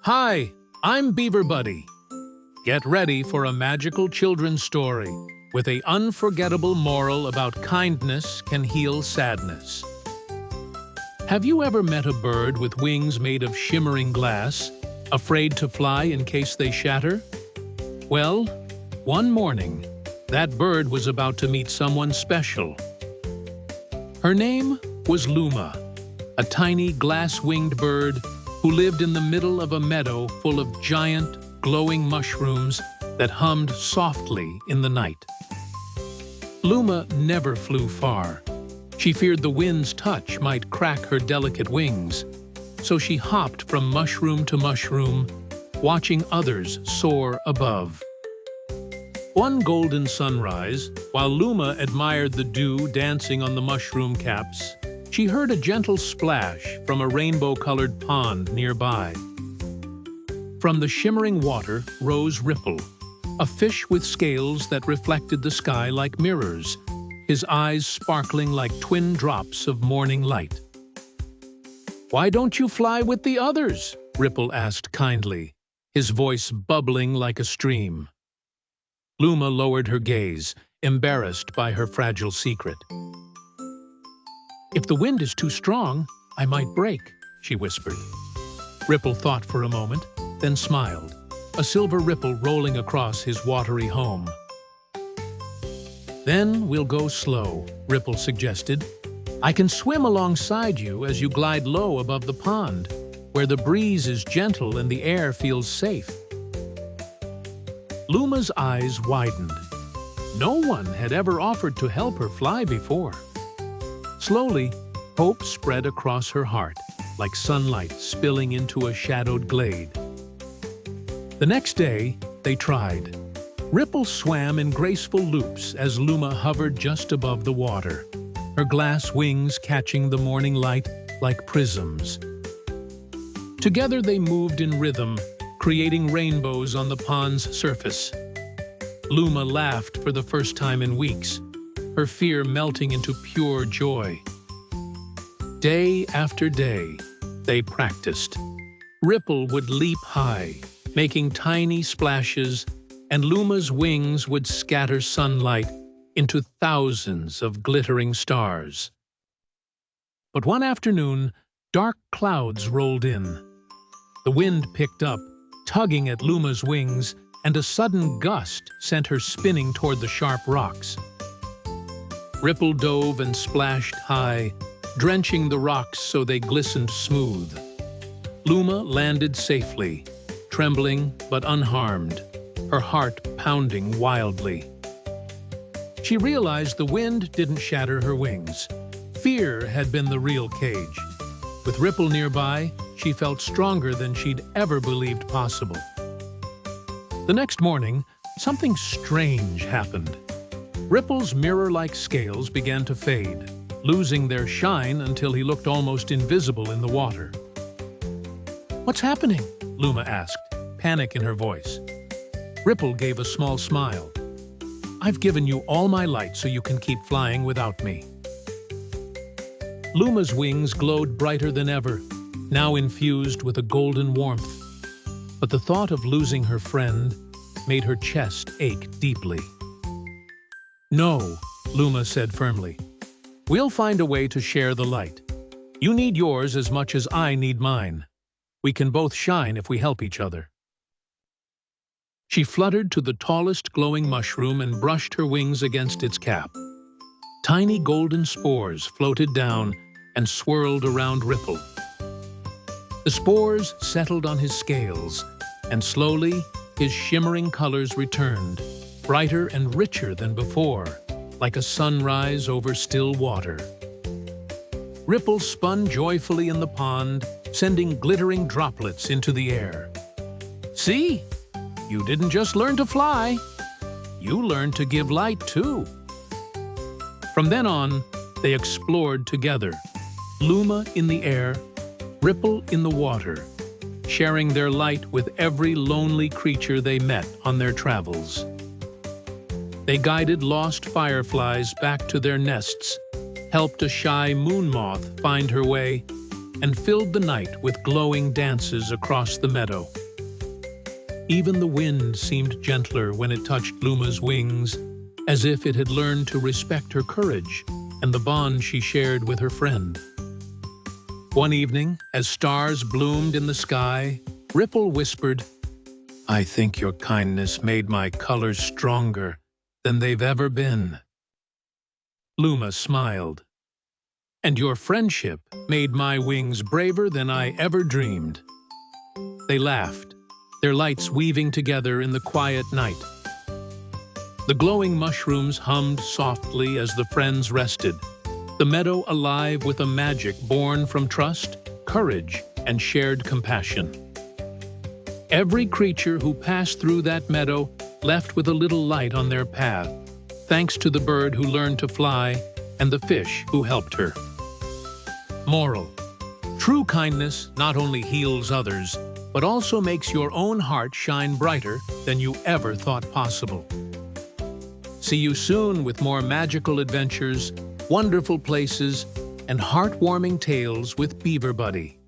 Hi, I'm Beaver Buddy. Get ready for a magical children's story with an unforgettable moral about kindness can heal sadness. Have you ever met a bird with wings made of shimmering glass, afraid to fly in case they shatter? Well, one morning, that bird was about to meet someone special. Her name was Luma, a tiny glass-winged bird who lived in the middle of a meadow full of giant, glowing mushrooms that hummed softly in the night. Luma never flew far. She feared the wind's touch might crack her delicate wings, so she hopped from mushroom to mushroom, watching others soar above. One golden sunrise, while Luma admired the dew dancing on the mushroom caps, she heard a gentle splash from a rainbow-colored pond nearby. From the shimmering water rose Ripple, a fish with scales that reflected the sky like mirrors, his eyes sparkling like twin drops of morning light. "Why don't you fly with the others?" Ripple asked kindly, his voice bubbling like a stream. Luma lowered her gaze, embarrassed by her fragile secret. "If the wind is too strong, I might break," she whispered. Ripple thought for a moment, then smiled, a silver ripple rolling across his watery home. "Then we'll go slow," Ripple suggested. "I can swim alongside you as you glide low above the pond, where the breeze is gentle and the air feels safe." Luma's eyes widened. No one had ever offered to help her fly before. Slowly, hope spread across her heart, like sunlight spilling into a shadowed glade. The next day, they tried. Ripple swam in graceful loops as Luma hovered just above the water, her glass wings catching the morning light like prisms. Together they moved in rhythm, creating rainbows on the pond's surface. Luma laughed for the first time in weeks, her fear melting into pure joy. Day after day, they practiced. Ripple would leap high, making tiny splashes, and Luma's wings would scatter sunlight into thousands of glittering stars. But one afternoon, dark clouds rolled in. The wind picked up, tugging at Luma's wings, and a sudden gust sent her spinning toward the sharp rocks. Ripple dove and splashed high, drenching the rocks so they glistened smooth. Luma landed safely, trembling but unharmed, her heart pounding wildly. She realized the wind didn't shatter her wings. Fear had been the real cage. With Ripple nearby, she felt stronger than she'd ever believed possible. The next morning, something strange happened. Ripple's mirror-like scales began to fade, losing their shine until he looked almost invisible in the water. "What's happening?" Luma asked, panic in her voice. Ripple gave a small smile. "I've given you all my light so you can keep flying without me." Luma's wings glowed brighter than ever, now infused with a golden warmth. But the thought of losing her friend made her chest ache deeply. "No," Luma said firmly. "We'll find a way to share the light. You need yours as much as I need mine. We can both shine if we help each other." She fluttered to the tallest glowing mushroom and brushed her wings against its cap. Tiny golden spores floated down and swirled around Ripple. The spores settled on his scales, and slowly his shimmering colors returned, brighter and richer than before, like a sunrise over still water. Ripple spun joyfully in the pond, sending glittering droplets into the air. "See? You didn't just learn to fly. You learned to give light, too." From then on, they explored together, Luma in the air, Ripple in the water, sharing their light with every lonely creature they met on their travels. They guided lost fireflies back to their nests, helped a shy moon moth find her way, and filled the night with glowing dances across the meadow. Even the wind seemed gentler when it touched Luma's wings, as if it had learned to respect her courage and the bond she shared with her friend. One evening, as stars bloomed in the sky, Ripple whispered, "I think your kindness made my colors stronger than they've ever been." Luma smiled. "And your friendship made my wings braver than I ever dreamed." They laughed, their lights weaving together in the quiet night. The glowing mushrooms hummed softly as the friends rested, the meadow alive with a magic born from trust, courage, and shared compassion. Every creature who passed through that meadow left with a little light on their path, thanks to the bird who learned to fly and the fish who helped her. Moral: true kindness not only heals others, but also makes your own heart shine brighter than you ever thought possible. See you soon with more magical adventures, wonderful places, and heartwarming tales with Beaver Buddy.